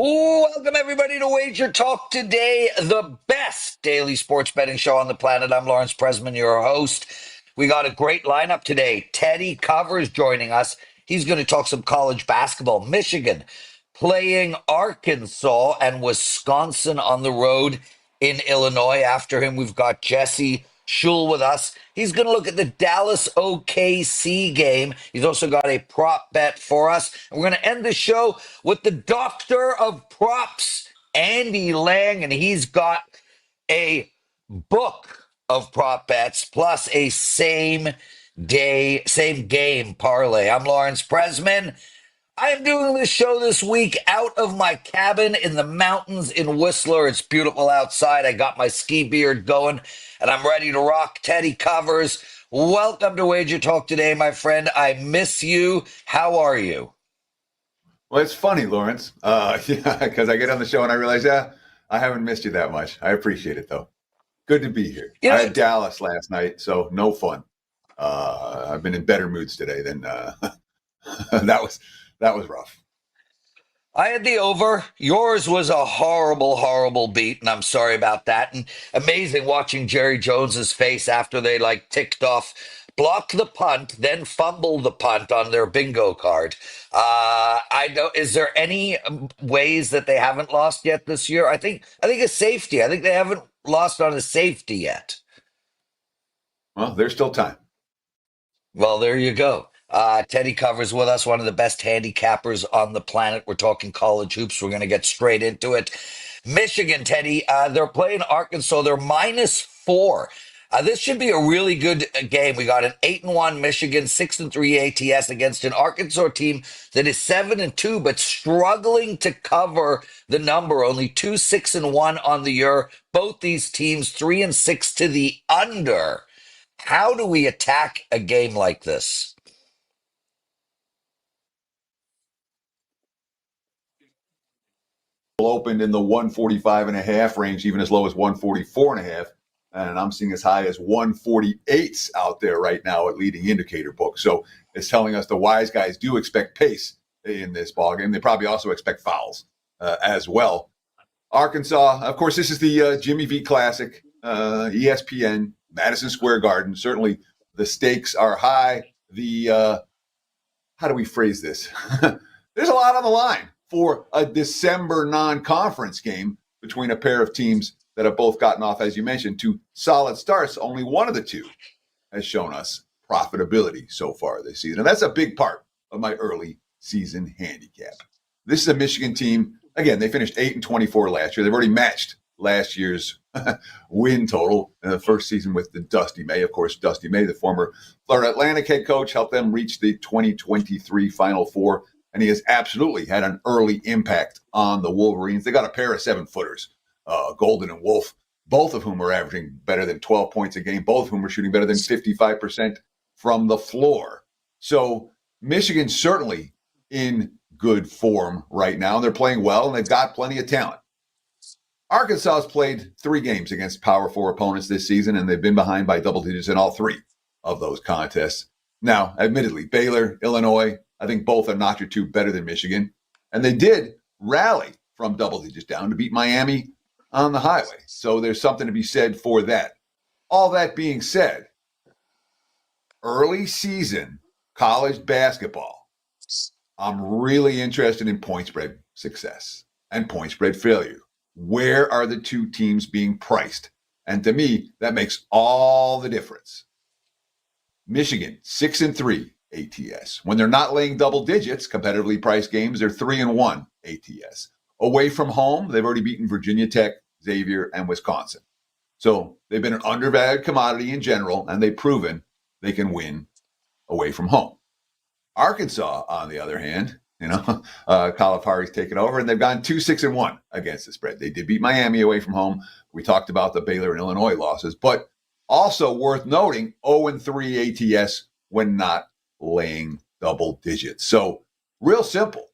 Welcome, everybody, to Wager Talk Today, the best daily sports betting show on the planet. I'm Lawrence Presman, your host. We got a great lineup today. Teddy Covers joining us. He's going to talk some college basketball. Michigan playing Arkansas and Wisconsin on the road in Illinois. After him, we've got Jesse Schule with us. He's going to look at the Dallas OKC game. He's also got a prop bet for us. And we're going to end the show with the doctor of props, Andy Lang, and he's got a book of prop bets plus a same game parlay. I'm Lawrence Presman. I am doing this show this week out of my cabin in the mountains in Whistler. It's beautiful outside. I got my ski beard going, and I'm ready to rock. Teddy Covers, welcome to Wager Talk Today, my friend. I miss you. How are you? Well, it's funny, Lawrence, because I get on the show and I realize, I haven't missed you that much. I appreciate it, though. Good to be here. I had Dallas last night, so no fun. I've been in better moods today than that was rough. I had the over. Yours was a horrible, horrible beat, and I'm sorry about that. And amazing watching Jerry Jones's face after they ticked off, block the punt, then fumble the punt on their bingo card. I don't. Is there any ways that they haven't lost yet this year? I think a safety. I think they haven't lost on a safety yet. Well, there's still time. Well, there you go. Teddy Covers with us, one of the best handicappers on the planet. We're talking college hoops. We're going to get straight into it. Michigan, Teddy, they're playing Arkansas. They're -4. This should be a really good game. We got an 8-1 Michigan, 6-3 ATS against an Arkansas team that is 7-2, but struggling to cover the number. Only 2-6-1 on the year. Both these teams 3-6 to the under. How do we attack a game like this? Opened in the 145.5 range, even as low as 144.5. And I'm seeing as high as 148s out there right now at leading indicator books. So it's telling us the wise guys do expect pace in this ballgame. They probably also expect fouls as well. Arkansas, of course, this is the Jimmy V Classic, ESPN, Madison Square Garden. Certainly the stakes are high. How do we phrase this? There's a lot on the line for a December non-conference game between a pair of teams that have both gotten off, as you mentioned, to solid starts. Only one of the two has shown us profitability so far this season. And that's a big part of my early season handicap. This is a Michigan team. Again, they finished 8-24 last year. They've already matched last year's win total in the first season with the Dusty May. Of course, Dusty May, the former Florida Atlantic head coach, helped them reach the 2023 Final Four. And he has absolutely had an early impact on the Wolverines. They got a pair of 7-footers, Golden and Wolf, both of whom are averaging better than 12 points a game, both of whom are shooting better than 55% from the floor. So Michigan certainly in good form right now. They're playing well, and they've got plenty of talent. Arkansas has played 3 games against Power 4 opponents this season, and they've been behind by double digits in all 3 of those contests. Now, admittedly, Baylor, Illinois, I think both a notch or two better than Michigan. And they did rally from double digits down to beat Miami on the highway. So there's something to be said for that. All that being said, early season college basketball, I'm really interested in point spread success and point spread failure. Where are the two teams being priced? And to me, that makes all the difference. Michigan, 6-3 ATS. When they're not laying double digits, competitively priced games, they're 3-1 ATS. Away from home, they've already beaten Virginia Tech, Xavier, and Wisconsin. So they've been an undervalued commodity in general, and they've proven they can win away from home. Arkansas, on the other hand, Calipari's taken over, and they've gone 2-6-1 against the spread. They did beat Miami away from home. We talked about the Baylor and Illinois losses, but also worth noting, 0-3 ATS when not laying double digits. So real simple.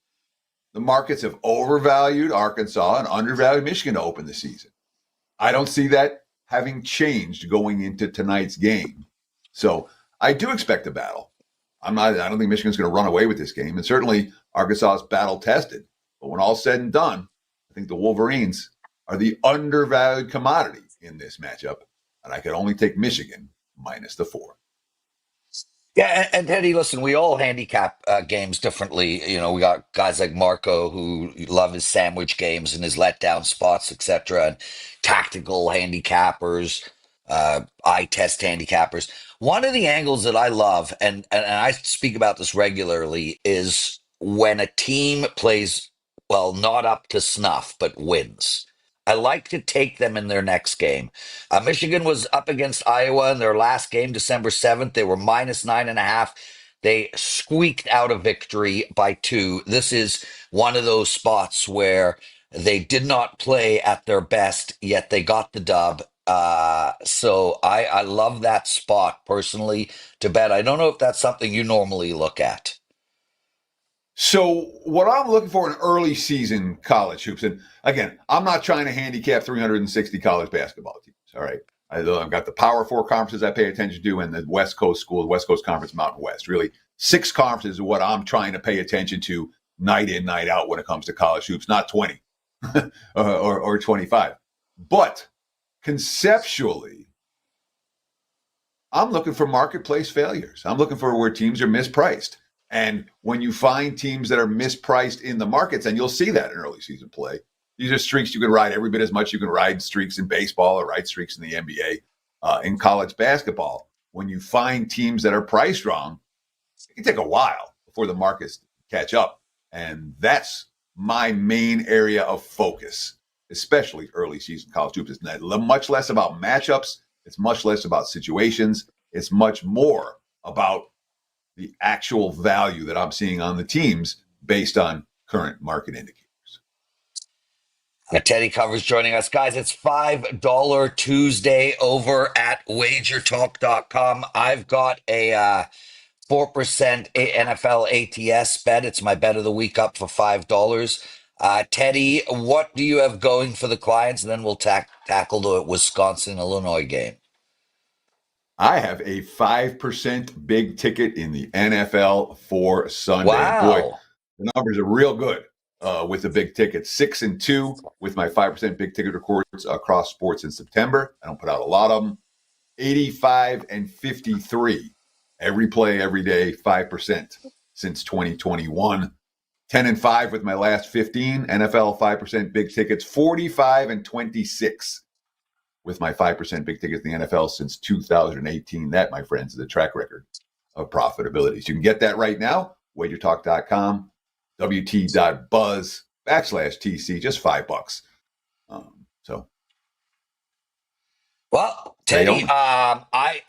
The markets have overvalued Arkansas and undervalued Michigan to open the season. I don't see that having changed going into tonight's game. So I do expect a battle. I don't think Michigan's going to run away with this game. And certainly Arkansas is battle tested. But when all's said and done, I think the Wolverines are the undervalued commodity in this matchup, and I could only take Michigan minus the 4. Yeah, and Teddy, listen, we all handicap games differently. You know, we got guys like Marco who love his sandwich games and his letdown spots, etc., and tactical handicappers, eye test handicappers. One of the angles that I love, and I speak about this regularly, is when a team plays, well, not up to snuff, but wins. I like to take them in their next game. Michigan was up against Iowa in their last game, December 7th. They were minus 9.5. They squeaked out a victory by 2. This is one of those spots where they did not play at their best, yet they got the dub. So I love that spot personally to bet. I don't know if that's something you normally look at. So what I'm looking for in early season college hoops, and again, I'm not trying to handicap 360 college basketball teams. All right. I've got the Power Four conferences I pay attention to and the West Coast school, the West Coast Conference, Mountain West. Really, 6 conferences is what I'm trying to pay attention to night in, night out when it comes to college hoops, not 20 or 25. But conceptually, I'm looking for marketplace failures. I'm looking for where teams are mispriced. And when you find teams that are mispriced in the markets, and you'll see that in early season play, these are streaks you can ride every bit as much you can ride streaks in baseball or ride streaks in the NBA, in college basketball. When you find teams that are priced wrong, it can take a while before the markets catch up. And that's my main area of focus, especially early season college hoops. It's much less about matchups. It's much less about situations. It's much more about the actual value that I'm seeing on the teams based on current market indicators. Teddy Covers joining us. Guys, it's $5 Tuesday over at WagerTalk.com. I've got a 4% NFL ATS bet. It's my bet of the week up for $5. Teddy, what do you have going for the clients? And then we'll tackle the Wisconsin-Illinois game. I have a 5% big ticket in the NFL for Sunday. Wow. Boy, the numbers are real good with the big ticket. 6-2 with my 5% big ticket records across sports in September. I don't put out a lot of them. 85-53. Every play, every day, 5% since 2021. 10-5 with my last 15 NFL 5% big tickets. 45-26 with my 5% big tickets in the NFL since 2018. That, my friends, is a track record of profitability. So you can get that right now. WagerTalk.com, WT.buzz/TC, just $5. Well, Teddy, I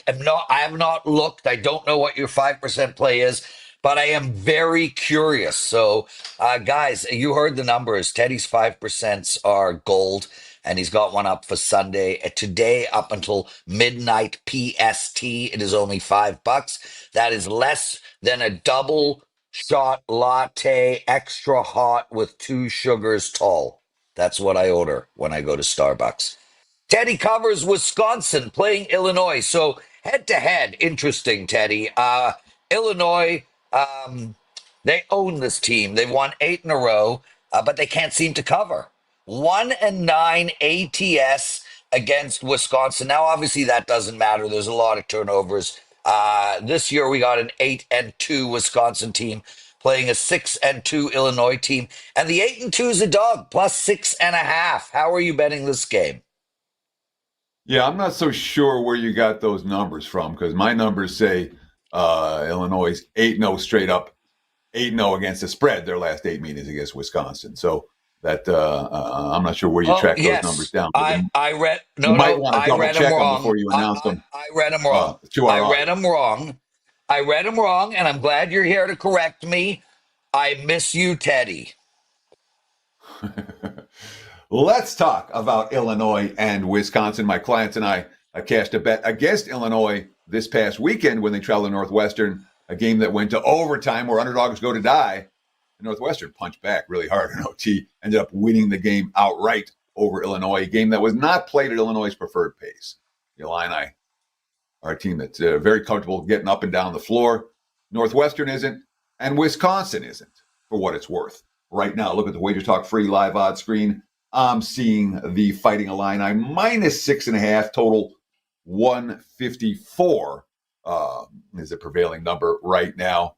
have not looked. I don't know what your 5% play is, but I am very curious. So, guys, you heard the numbers. Teddy's 5% are gold, and he's got one up for Sunday. Today, up until midnight PST, it is only $5. That is less than a double shot latte, extra hot with 2 sugars tall. That's what I order when I go to Starbucks. Teddy covers Wisconsin playing Illinois. So head to head, interesting, Teddy. Illinois, they own this team. They've won 8 in a row, but they can't seem to cover. 1-9 ATS against Wisconsin. Now, obviously, that doesn't matter. There's a lot of turnovers. This year, we got an 8-2 Wisconsin team playing a 6-2 Illinois team, and the 8-2 is a dog plus 6.5. How are you betting this game? Yeah, I'm not so sure where you got those numbers from because my numbers say Illinois 8-0 straight up, 8-0 against the spread their last 8 meetings against Wisconsin. So that I'm not sure where you track those numbers down. I read you might want to double check them before you announce them. I read them wrong. I read them wrong. I read them wrong, and I'm glad you're here to correct me. I miss you, Teddy. Let's talk about Illinois and Wisconsin. My clients and I cashed a bet against Illinois this past weekend when they traveled to Northwestern, a game that went to overtime where underdogs go to die. Northwestern punched back really hard in OT, ended up winning the game outright over Illinois, a game that was not played at Illinois' preferred pace. The Illini are a team that's very comfortable getting up and down the floor. Northwestern isn't, and Wisconsin isn't, for what it's worth. right now. Look at the Wager Talk free live odds screen. I'm seeing the Fighting Illini minus 6.5, total 154 is the prevailing number right now.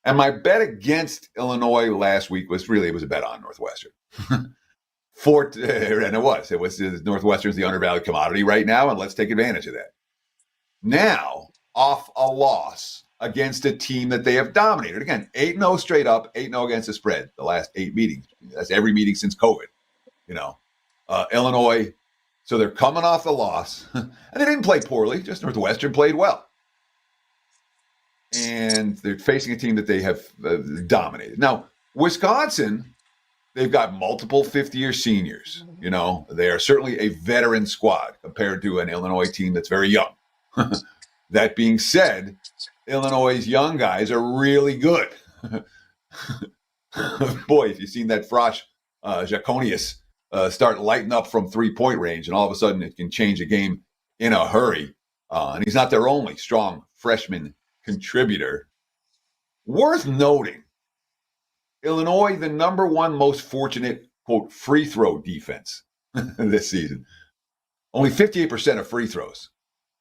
And my bet against Illinois last week was a bet on Northwestern. And it was Northwestern's the undervalued commodity right now, and let's take advantage of that. Now, off a loss against a team that they have dominated. Again, 8-0 straight up, 8-0 against the spread the last 8 meetings. That's every meeting since COVID. Illinois, so they're coming off the loss. And they didn't play poorly, just Northwestern played well. And they're facing a team that they have dominated. Now, Wisconsin, they've got multiple fifth-year seniors. They are certainly a veteran squad compared to an Illinois team that's very young. That being said, Illinois' young guys are really good. Boy, if you've seen that Frosh Jaconius start lighting up from three-point range, and all of a sudden it can change a game in a hurry. And he's not their only strong freshman contributor. Worth noting, Illinois, the number one most fortunate, quote, free throw defense this season. Only 58% of free throws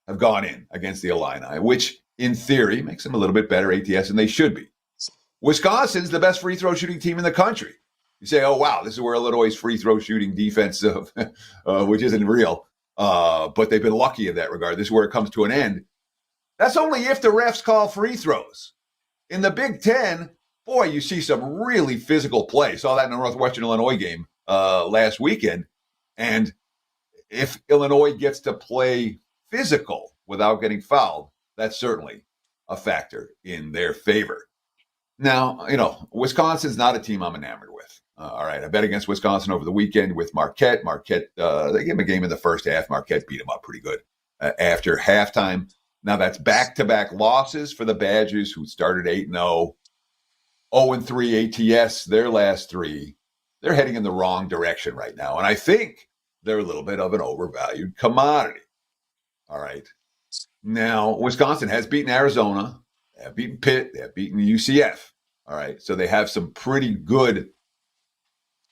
have gone in against the Illini, which in theory makes them a little bit better ATS than they should be. Wisconsin's the best free throw shooting team in the country. You say, oh, wow, this is where Illinois' free throw shooting defense, which isn't real, but they've been lucky in that regard. This is where it comes to an end. That's only if the refs call free throws. In the Big Ten, boy, you see some really physical play. Saw that in the Northwestern-Illinois game last weekend. And if Illinois gets to play physical without getting fouled, that's certainly a factor in their favor. Now, Wisconsin's not a team I'm enamored with. All right, I bet against Wisconsin over the weekend with Marquette. Marquette, they gave him a game in the first half. Marquette beat them up pretty good after halftime. Now, that's back-to-back losses for the Badgers, who started 8-0, 0-3 ATS, their last 3. They're heading in the wrong direction right now, and I think they're a little bit of an overvalued commodity. All right. Now, Wisconsin has beaten Arizona. They have beaten Pitt. They have beaten UCF. All right. So they have some pretty good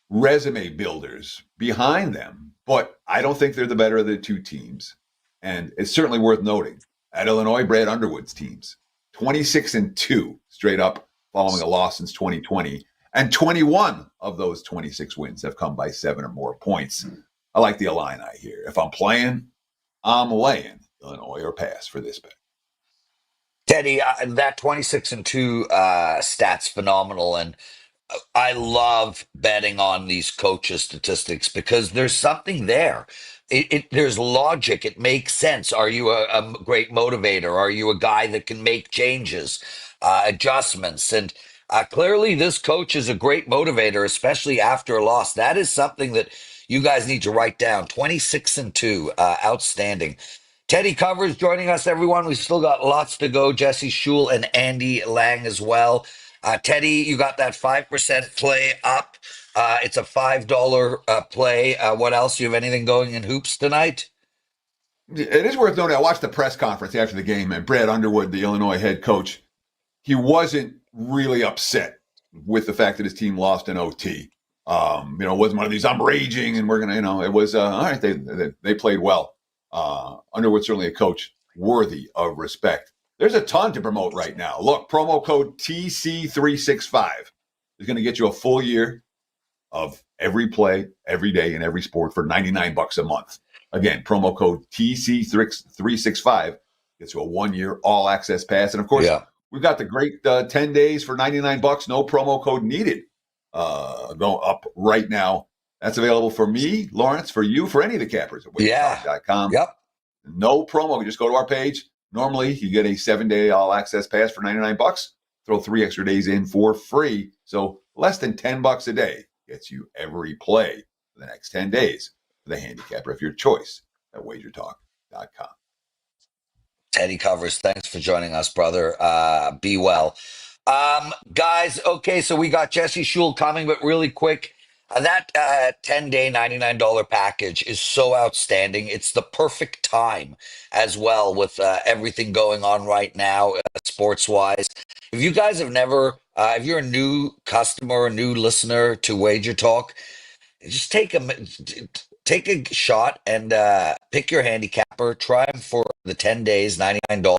resume builders behind them, but I don't think they're the better of the two teams. And it's certainly worth noting, at Illinois, Brad Underwood's teams, 26-2 straight up following a loss since 2020. And 21 of those 26 wins have come by 7 or more points. I like the Illini here. If I'm playing, I'm laying Illinois or pass for this bet. Teddy, that 26-2 stats phenomenal, and I love betting on these coaches' statistics because there's something there. There's logic. It makes sense. Are you a great motivator? Are you a guy that can make changes, adjustments? And clearly, this coach is a great motivator, especially after a loss. That is something that you guys need to write down. 26-2, outstanding. Teddy Covers joining us, everyone. We've still got lots to go. Jesse Schule and Andy Lang as well. Teddy, you got that 5% play up. It's a $5 play. What else? You have anything going in hoops tonight? It is worth noting, I watched the press conference after the game, and Brad Underwood, the Illinois head coach, he wasn't really upset with the fact that his team lost in OT. It wasn't one of these, I'm raging and we're going to, it was, all right, they played well. Underwood's certainly a coach worthy of respect. There's a ton to promote right now. Look, promo code TC365 is going to get you a full year of every play, every day, in every sport for $99 a month. Again, promo code TC365 gets you a 1-year all-access pass. And, of course, we've got the great 10 days for $99, no promo code needed, going up right now. That's available for me, Lawrence, for you, for any of the cappers at WagerTalk.com. Yep. No promo. You just go to our page. Normally, you get a 7-day all-access pass for $99. Throw 3 extra days in for free. So less than $10 a day gets you every play for the next 10 days for the handicapper of your choice at WagerTalk.com. Teddy Covers, thanks for joining us, brother. Be well. Guys, okay, so we got Jesse Schule coming, but really quick, that 10-day $99 package is so outstanding. It's the perfect time as well with everything going on right now, sports-wise. If you guys have never If you're a new customer, a new listener to Wager Talk, just take a shot and pick your handicapper. Try them for the 10 days, $99.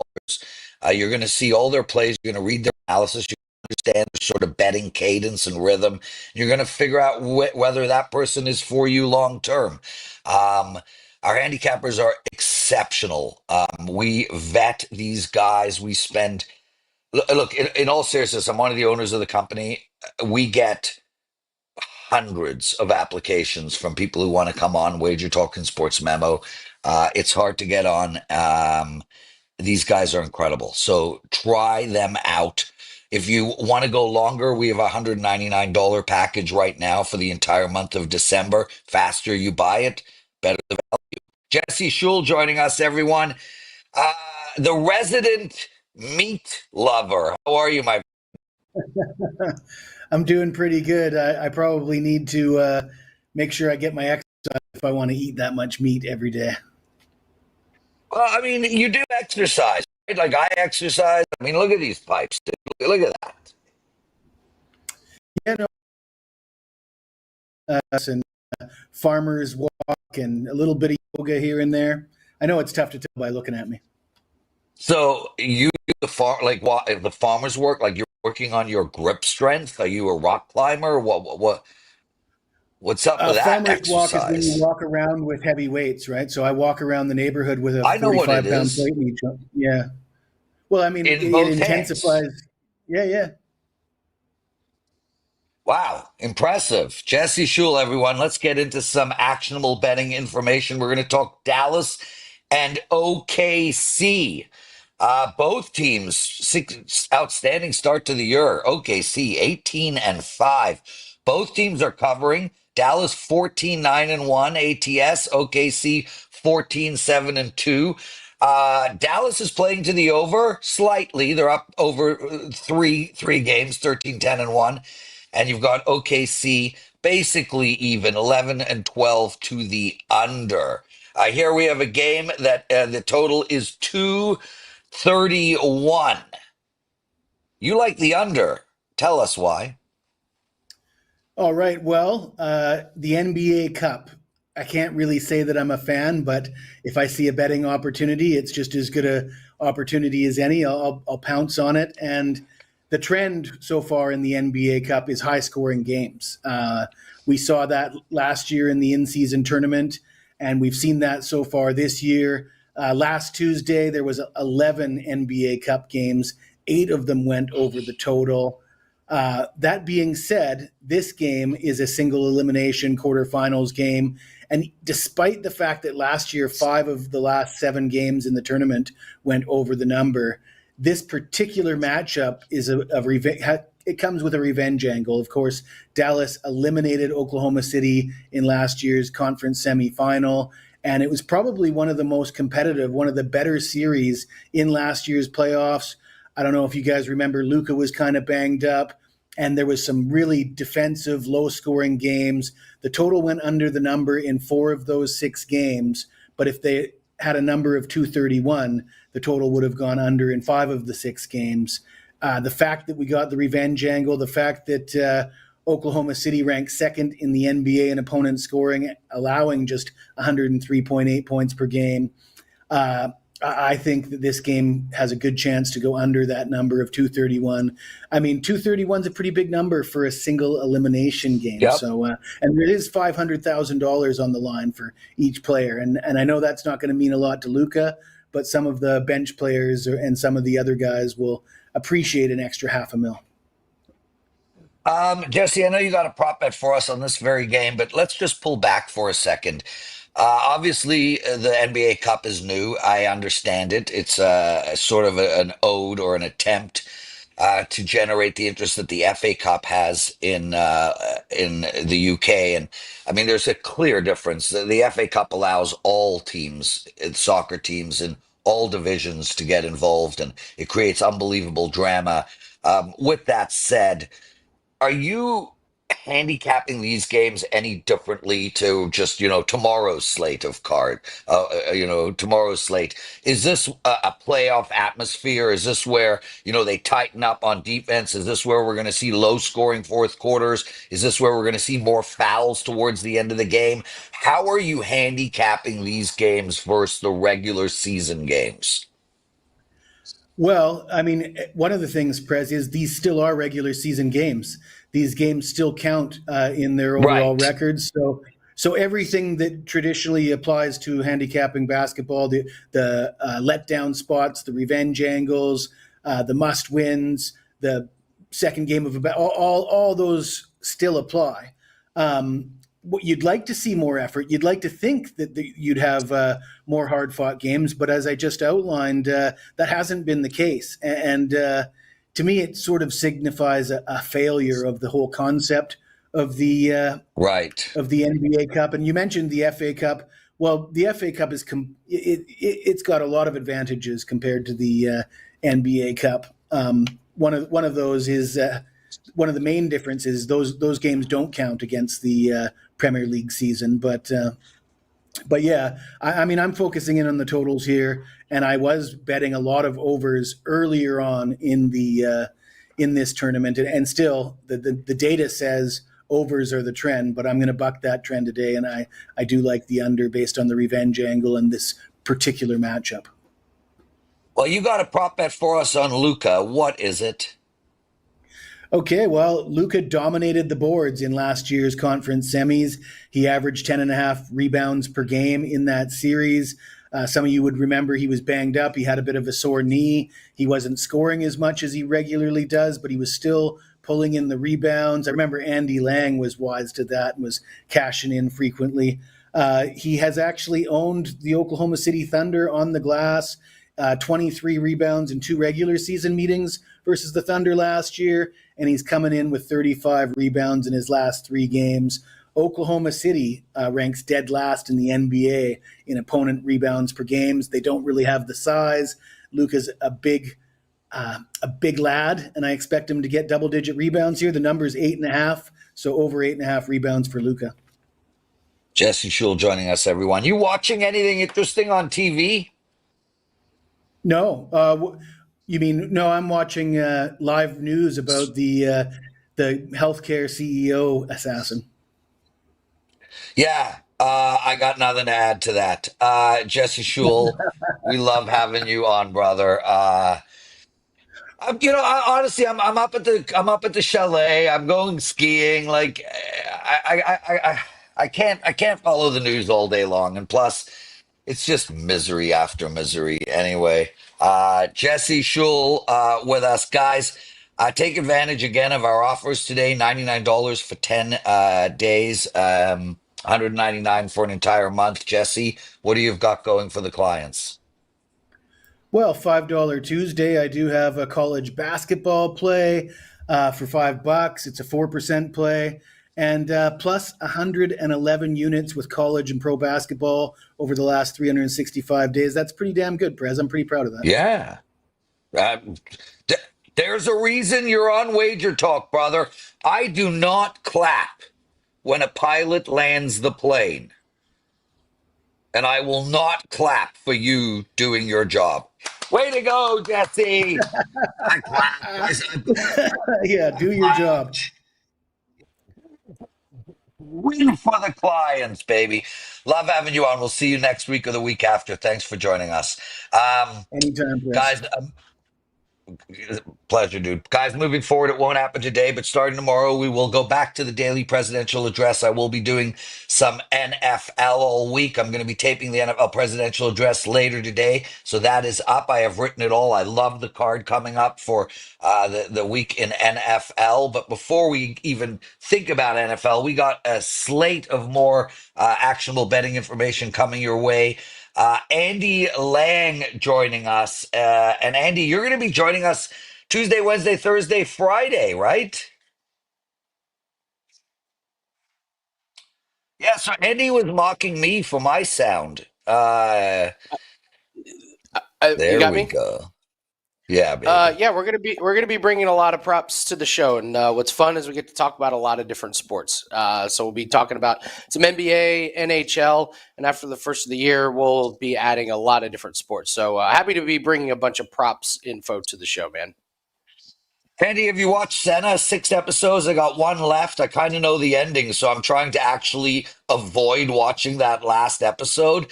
You're going to see all their plays. You're going to read their analysis. You're going to understand their sort of betting cadence and rhythm. You're going to figure out whether that person is for you long term. Um, our handicappers are exceptional. We vet these guys. We spend, look, in all seriousness, I'm one of the owners of the company. We get hundreds of applications from people who want to come on Wager Talking Sports Memo. It's hard to get on. These guys are incredible. So try them out. If you want to go longer, we have a $199 package right now for the entire month of December. Faster you buy it, better the value. Jesse Schule joining us, everyone. Uh, the resident meat lover. How are you, my? I'm doing pretty good. I probably need to make sure I get my exercise if I want to eat that much meat every day. Well, I mean, you do exercise, right? Like I exercise. I mean, look at these pipes, dude. Look at that. Yeah, no, and farmers walk and a little bit of yoga here and there. I know it's tough to tell by looking at me. So you do the like what if the farmers work? Like you're working on your grip strength? Are you a rock climber? What's up with that Farmers walk is when you exercise? walk around with heavy weights, right? So I walk around the neighborhood with a I know what it 45-pound is plate in each. Yeah. Well, I mean, in it both hands. intensifies. Yeah, yeah. Wow, impressive. Jesse Schule, everyone. Let's get into some actionable betting information. We're going to talk Dallas and OKC. Both teams, outstanding start to the year. OKC 18-5. Both teams are covering. Dallas 14-9-1 ATS. OKC 14-7-2. Dallas is playing to the over slightly. They're up over three games, 13-10-1. And you've got OKC basically even, 11-12 to the under. Here we have a game that the total is 231. You like the under. Tell us why. All right. Well, the NBA Cup. I can't really say that I'm a fan, but if I see a betting opportunity, it's just as good a opportunity as any. I'll pounce on it. And the trend so far in the NBA Cup is high scoring games. We saw that last year in the in-season tournament, and we've seen that so far this year. Last Tuesday, there was 11 NBA Cup games. 8 of them went over the total. That being said, this game is a single elimination quarterfinals game. And despite the fact that last year, 5 of the last 7 games in the tournament went over the number, this particular matchup is it comes with a revenge angle. Of course, Dallas eliminated Oklahoma City in last year's conference semifinal. And it was probably one of the most competitive, one of the better series in last year's playoffs. I don't know if you guys remember, Luka was kind of banged up, and there was some really defensive, low-scoring games. The total went under the number in 4 of those 6 games, but if they had a number of 231, the total would have gone under in 5 of the 6 games. The fact that we got the revenge angle, the fact that Oklahoma City ranked second in the NBA in opponent scoring, allowing just 103.8 points per game, I think that this game has a good chance to go under that number of 231. I mean, 231 is a pretty big number for a single elimination game. Yep. So, and there is $500,000 on the line for each player. And I know that's not going to mean a lot to Luka, but some of the bench players and some of the other guys will appreciate an extra $500,000. Jesse, I know you got a prop bet for us on this very game, but let's just pull back for a second. Obviously, the NBA Cup is new. I understand it. It's sort of an ode or an attempt to generate the interest that the FA Cup has in the UK. And I mean, there's a clear difference. The FA Cup allows all teams, soccer teams in all divisions, to get involved, and it creates unbelievable drama. With that said, are you handicapping these games any differently to just tomorrow's slate of tomorrow's slate? Is this a playoff atmosphere? Is this where they tighten up on defense? Is this where we're going to see low scoring fourth quarters? Is this where we're going to see more fouls towards the end of the game? How are you handicapping these games versus the regular season games? Well, I mean, one of the things, Prez, is these still are regular season games. These games still count in their overall Right. records. So everything that traditionally applies to handicapping basketball, the letdown spots, the revenge angles, the must wins, the second game of all those still apply. What you'd like to see more effort. You'd like to think that you'd have more hard fought games, but as I just outlined, that hasn't been the case. And to me, it sort of signifies a failure of the whole concept of the Right. NBA Cup. And you mentioned the FA Cup. Well, the FA Cup it's got a lot of advantages compared to the NBA Cup. One of those is one of the main differences. Those games don't count against the Premier League season, but yeah, I mean, I'm focusing in on the totals here, and I was betting a lot of overs earlier on in the in this tournament, and still the data says overs are the trend, but I'm going to buck that trend today, and I do like the under based on the revenge angle and this particular matchup. Well, you got a prop bet for us on Luka. What is it? Okay, well, Luka dominated the boards in last year's conference semis. He averaged 10 and a half rebounds per game in that series. Some of you would remember he was banged up. He had a bit of a sore knee. He wasn't scoring as much as he regularly does, but he was still pulling in the rebounds. I remember Andy Lang was wise to that and was cashing in frequently. He has actually owned the Oklahoma City Thunder on the glass, 23 rebounds in 2 regular season meetings versus the Thunder last year, and he's coming in with 35 rebounds in his last 3 games. Oklahoma City ranks dead last in the NBA in opponent rebounds per games. They don't really have the size. Luka's a big lad, and I expect him to get double-digit rebounds here. The number is 8.5, so over 8.5 rebounds for Luka. Jesse Schule joining us, everyone. You watching anything interesting on TV? No, you mean no? I'm watching live news about the healthcare CEO assassin. Yeah, I got nothing to add to that. Jesse Schule, we love having you on, brother. Honestly, I'm up at the chalet. I'm going skiing. Like, I can't follow the news all day long, and plus, it's just misery after misery. Anyway, Jesse Schule with us, guys. Take advantage again of our offers today. $99 for 10 days. 199 for an entire month. Jesse, what do you've got going for the clients? Well, $5 Tuesday, I do have a college basketball play for $5. It's a 4% play, and plus 111 units with college and pro basketball over the last 365 days. That's pretty damn good, Prez. I'm pretty proud of that. Yeah. Uh, d- there's a reason you're on Wager Talk, brother. I do not clap when a pilot lands the plane, and I will not clap for you doing your job. Way to go, Jesse! I clap. Yeah, do your job. Win for the clients, baby. Love having you on. We'll see you next week or the week after. Thanks for joining us. Anytime, Prez. Guys, pleasure, dude. Guys, moving forward, it won't happen today, but starting tomorrow, we will go back to the daily presidential address. I will be doing some NFL all week. I'm going to be taping the NFL presidential address later today, so that is up. I have written it all. I love the card coming up for the week in NFL. But before we even think about NFL, we got a slate of more actionable betting information coming your way. Andy Lang joining us. And Andy, you're going to be joining us Tuesday, Wednesday, Thursday, Friday, right? Yeah, so Andy was mocking me for my You sound. There got we me? go. Yeah, baby. Yeah, we're gonna be bringing a lot of props to the show, and what's fun is we get to talk about a lot of different sports. So we'll be talking about some NBA, NHL, and after the first of the year, we'll be adding a lot of different sports. So happy to be bringing a bunch of props info to the show, man. Andy, have you watched Senna? 6 episodes. I got one left. I kind of know the ending, so I'm trying to actually avoid watching that last episode.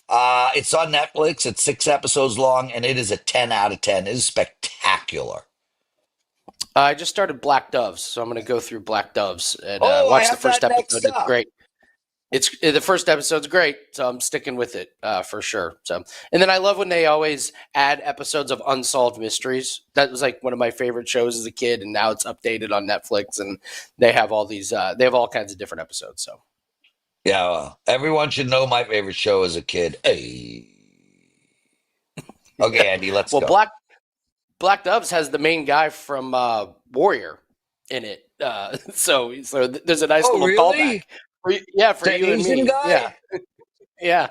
It's on Netflix. It's 6 episodes long, and it is a 10 out of 10. It is spectacular. I just started Black Doves, so I'm going to go through Black Doves and Oh, I watch the have first that episode. next It's up. great. It's the first episode's great, so I'm sticking with it for sure. So, and then I love when they always add episodes of Unsolved Mysteries. That was like one of my favorite shows as a kid, and now it's updated on Netflix, and they have all these. They have all kinds of different episodes. So, Yeah, well, everyone should know my favorite show as a kid. Hey. Okay, Andy, let's well, go. Black Doves has the main guy from Warrior in it. So there's a nice Oh, little really? callback. Yeah, for The you and Asian me. guy? Yeah,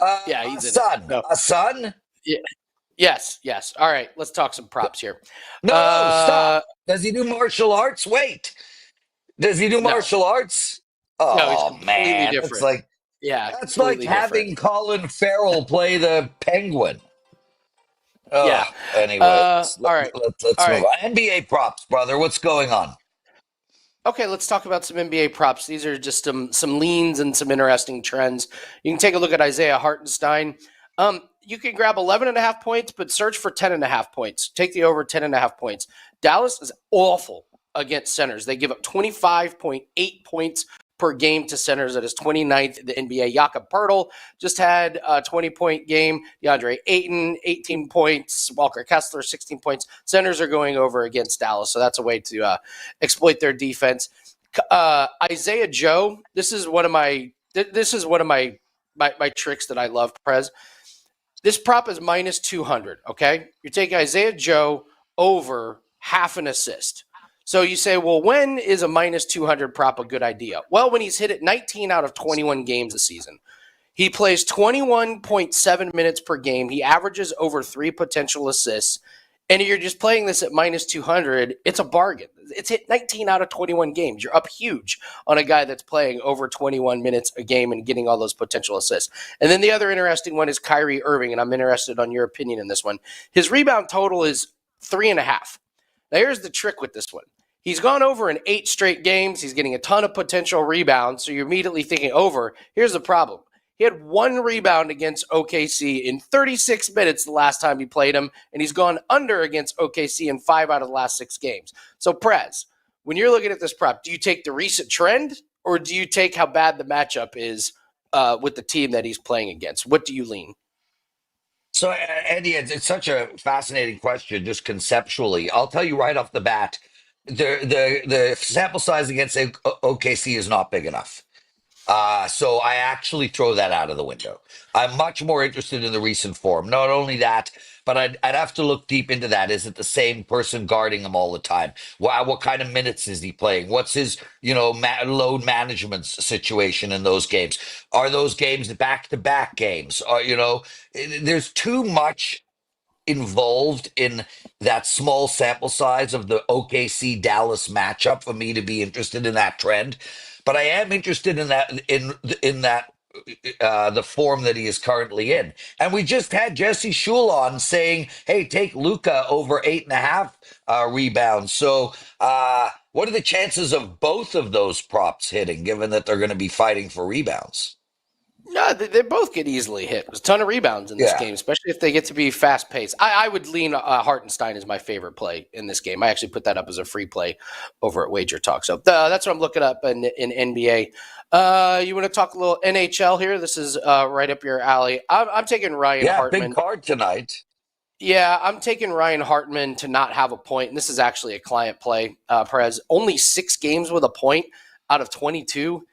he's in it. son. So, A son? yeah. Yes. All right, let's talk some props here. No, stop. Does he do martial arts? Wait. Does he do No. martial arts? No, he's Oh, completely man. different. That's like completely having different. Colin Farrell play the Penguin. Oh, Yeah. anyway, All right. let's All move right. on. NBA props, brother. What's going on? Okay, let's talk about some NBA props. These are just some leans and some interesting trends. You can take a look at Isaiah Hartenstein. You can grab 11.5 points, but search for 10.5 points. Take the over 10.5 points. Dallas is awful against centers. They give up 25.8 points per game to centers. That is 29th in the NBA. Jakob Poeltl just had a 20-point game. DeAndre Ayton, 18 points. Walker Kessler, 16 points. Centers are going over against Dallas, so that's a way to exploit their defense. Isaiah Joe, this is one of my tricks that I love, Prez. This prop is minus 200, okay? You take Isaiah Joe over half an assist. So you say, well, when is a minus 200 prop a good idea? Well, when he's hit it 19 out of 21 games a season. He plays 21.7 minutes per game. He averages over 3 potential assists. And you're just playing this at minus 200, it's a bargain. It's hit 19 out of 21 games. You're up huge on a guy that's playing over 21 minutes a game and getting all those potential assists. And then the other interesting one is Kyrie Irving, and I'm interested on your opinion in this one. His rebound total is 3.5. Now, here's the trick with this one. He's gone over in 8 straight games. He's getting a ton of potential rebounds, so you're immediately thinking over. Here's the problem. He had 1 rebound against OKC in 36 minutes the last time he played him, and he's gone under against OKC in 5 out of the last 6 games. So, Prez, when you're looking at this prop, do you take the recent trend, or do you take how bad the matchup is with the team that he's playing against? What do you lean? So, Andy, it's such a fascinating question, just conceptually. I'll tell you right off the bat, the sample size against OKC is not big enough. So I actually throw that out of the window. I'm much more interested in the recent form. Not only that, but I'd have to look deep into that. Is it the same person guarding him all the time? What kind of minutes is he playing? What's his, load management situation in those games? Are those games back-to-back games? There's too much involved in that small sample size of the OKC Dallas matchup for me to be interested in that trend. But I am interested in that the form that he is currently in. And we just had Jesse Schule on saying, "Hey, take Luka over 8.5 rebounds." So, what are the chances of both of those props hitting, given that they're going to be fighting for rebounds? No, they both get easily hit. There's a ton of rebounds in this game, especially if they get to be fast-paced. I would lean Hartenstein as my favorite play in this game. I actually put that up as a free play over at WagerTalk. So that's what I'm looking up in NBA. You want to talk a little NHL here? This is right up your alley. I'm taking Ryan Hartman. Yeah, big card tonight. Yeah, I'm taking Ryan Hartman to not have a point. And this is actually a client play, Perez. Only 6 games with a point out of 22.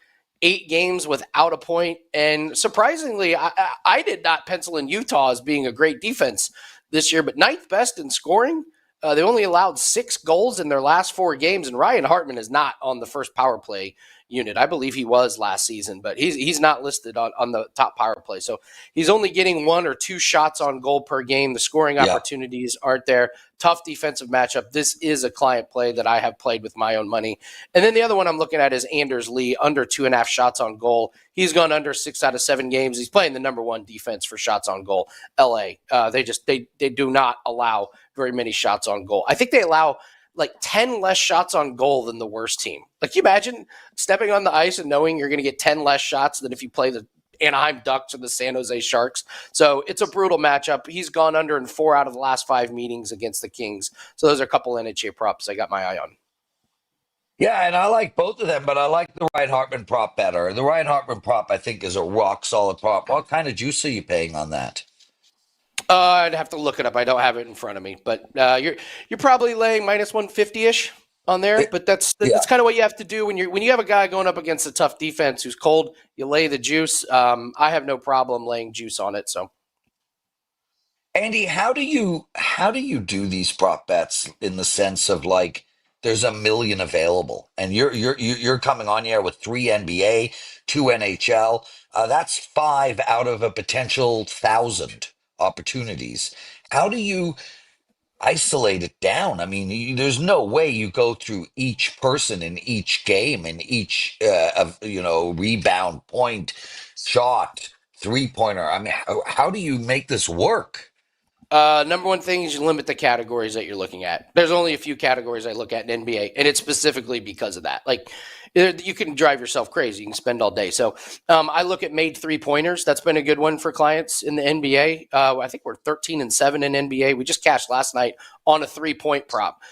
8 games without a point. And surprisingly, I did not pencil in Utah as being a great defense this year, but 9th best in scoring. They only allowed 6 goals in their last 4 games, and Ryan Hartman is not on the first power play unit. I believe he was last season, but he's not listed on the top power play. So he's only getting 1 or 2 shots on goal per game. The scoring opportunities aren't there. Tough defensive matchup. This is a client play that I have played with my own money. And then the other one I'm looking at is Anders Lee, under 2.5 shots on goal. He's gone under 6 out of 7 games. He's playing the number 1 defense for shots on goal. LA. They do not allow very many shots on goal. I think they allow like 10 less shots on goal than the worst team. Like, you imagine stepping on the ice and knowing you're going to get 10 less shots than if you play the Anaheim Ducks or the San Jose Sharks. So it's a brutal matchup. He's gone under in 4 out of the last 5 meetings against the Kings. So those are a couple NHA props I got my eye on. Yeah, and I like both of them, but I like the Ryan Hartman prop better. The Ryan Hartman prop, I think, is a rock solid prop. What kind of juice are you paying on that? I'd have to look it up. I don't have it in front of me, but you're probably laying minus 150-ish on there. But that's kind of what you have to do when you have a guy going up against a tough defense who's cold. You lay the juice. I have no problem laying juice on it. So, Andy, how do you do these prop bets in the sense of, like, there's a million available, and you're coming on here with 3 NBA, 2 NHL. That's 5 out of a potential 1,000 opportunities. How do you isolate it down? I mean, there's no way you go through each person in each game and each rebound, point, shot, 3-pointer. I mean, how do you make this work? Number one thing is you limit the categories that you're looking at. There's only a few categories I look at in NBA, and it's specifically because of that. Like, you can drive yourself crazy. You can spend all day. So I look at made 3-pointers. That's been a good one for clients in the NBA. I think we're 13-7 in NBA. We just cashed last night on a 3-point prop.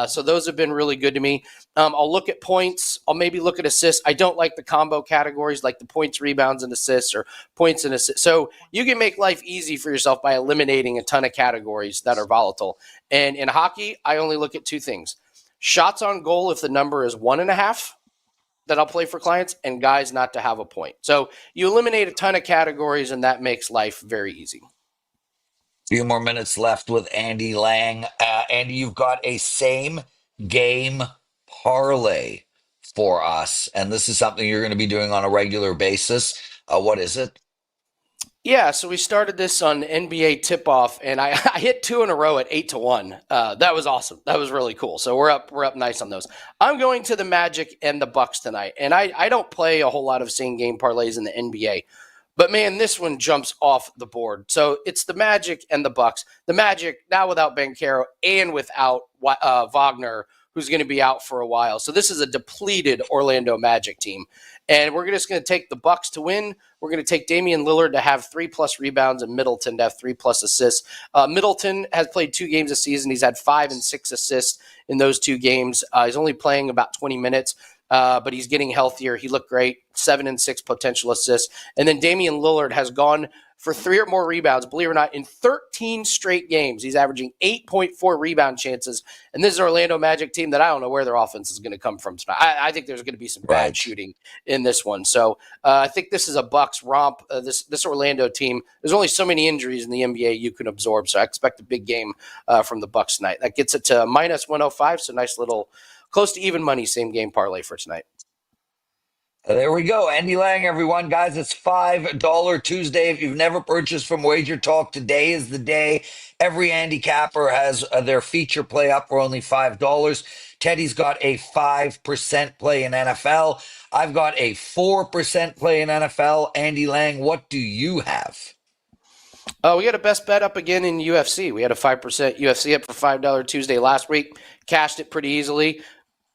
So those have been really good to me. I'll look at points. I'll maybe look at assists. I don't like the combo categories like the points, rebounds, and assists, or points and assists. So you can make life easy for yourself by eliminating a ton of categories that are volatile. And in hockey, I only look at 2 things. Shots on goal if the number is 1.5, that I'll play for clients, and guys not to have a point. So you eliminate a ton of categories, and that makes life very easy. Few more minutes left with Andy Lang. Andy, you've got a same game parlay for us, and this is something you're going to be doing on a regular basis. What is it? Yeah, so we started this on NBA tip-off, and I hit 2 in a row at 8-1. That was awesome. That was really cool. So we're up nice on those. I'm going to the Magic and the Bucks tonight, and I don't play a whole lot of same-game parlays in the NBA. But, man, this one jumps off the board. So it's the Magic and the Bucks. The Magic, now without Banchero and without Wagner, who's going to be out for a while. So this is a depleted Orlando Magic team. And we're just going to take the Bucks to win. We're going to take Damian Lillard to have 3+ rebounds and Middleton to have 3+ assists. Middleton has played 2 games this season. He's had 5 and 6 assists in those 2 games. He's only playing about 20 minutes. But he's getting healthier. He looked great, 7 and 6 potential assists. And then Damian Lillard has gone for 3 or more rebounds, believe it or not, in 13 straight games. He's averaging 8.4 rebound chances. And this is an Orlando Magic team that I don't know where their offense is going to come from tonight. I think there's going to be some bad shooting in this one. So I think this is a Bucks romp. This Orlando team, there's only so many injuries in the NBA you can absorb. So I expect a big game from the Bucks tonight. That gets it to minus 105. So nice little close to even money same game parlay for tonight. There we go. Andy Lang, everyone. Guys, it's $5 Tuesday. If you've never purchased from WagerTalk, today is the day. Every handicapper has their feature play up for only $5. Teddy's got a 5% play in NFL. I've got a 4% play in NFL. Andy Lang, what do you have? We got a best bet up again in UFC. We had a 5% UFC up for $5 Tuesday last week. Cashed it pretty easily.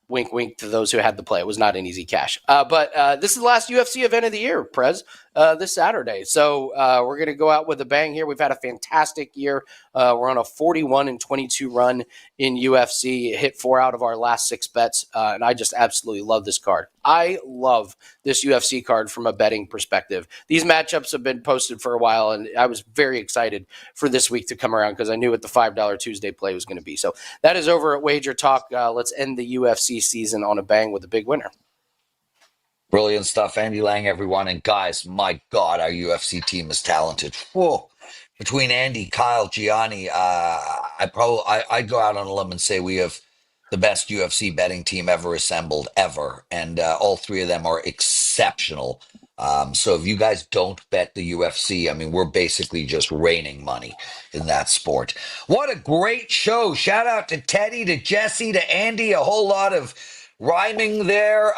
Wink, wink to those who had the play. It was not an easy cash. But this is the last UFC event of the year, Prez, this Saturday. So we're going to go out with a bang here. We've had a fantastic year. We're on a 41-22 run in UFC. Hit 4 out of our last 6 bets, and I just absolutely love this card. I love this UFC card from a betting perspective. These matchups have been posted for a while, and I was very excited for this week to come around because I knew what the $5 Tuesday play was going to be. So that is over at WagerTalk. Let's end the UFC season on a bang with a big winner. Brilliant stuff, Andy Lang, everyone. And guys, my God, our UFC team is talented. Whoa. Between Andy, Kyle, Gianni, I'd go out on a limb and say we have the best UFC betting team ever assembled, ever. And all three of them are exceptional. So if you guys don't bet the UFC, I mean, we're basically just raining money in that sport. What a great show. Shout out to Teddy, to Jesse, to Andy, a whole lot of rhyming there.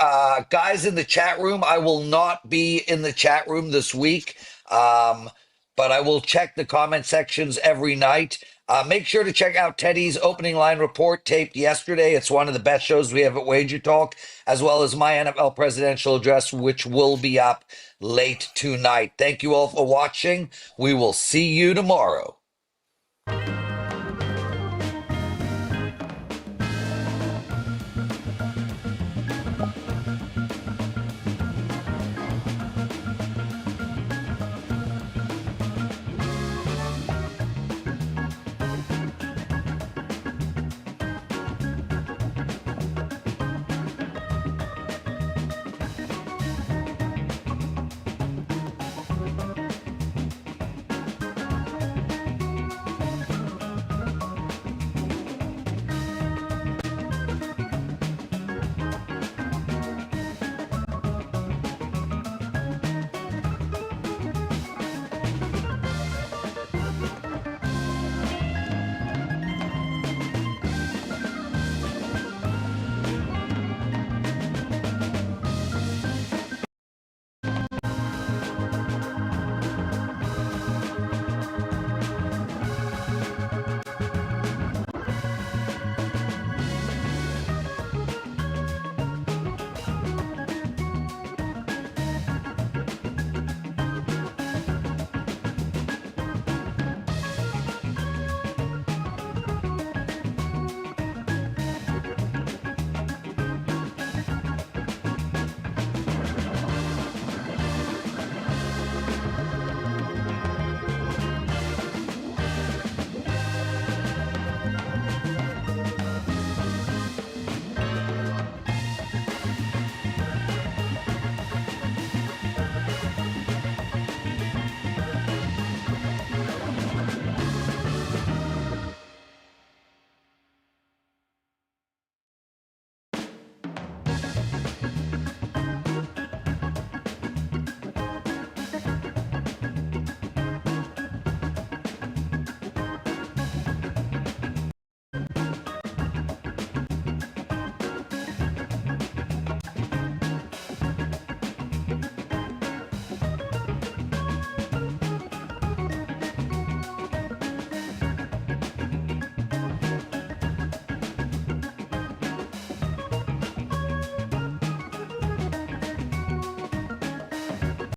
Guys in the chat room, I will not be in the chat room this week, but I will check the comment sections every night. Make sure to check out Teddy's opening line report taped yesterday. It's one of the best shows we have at Wager Talk, as well as my NFL presidential address, which will be up late tonight. Thank you all for watching. We will see you tomorrow.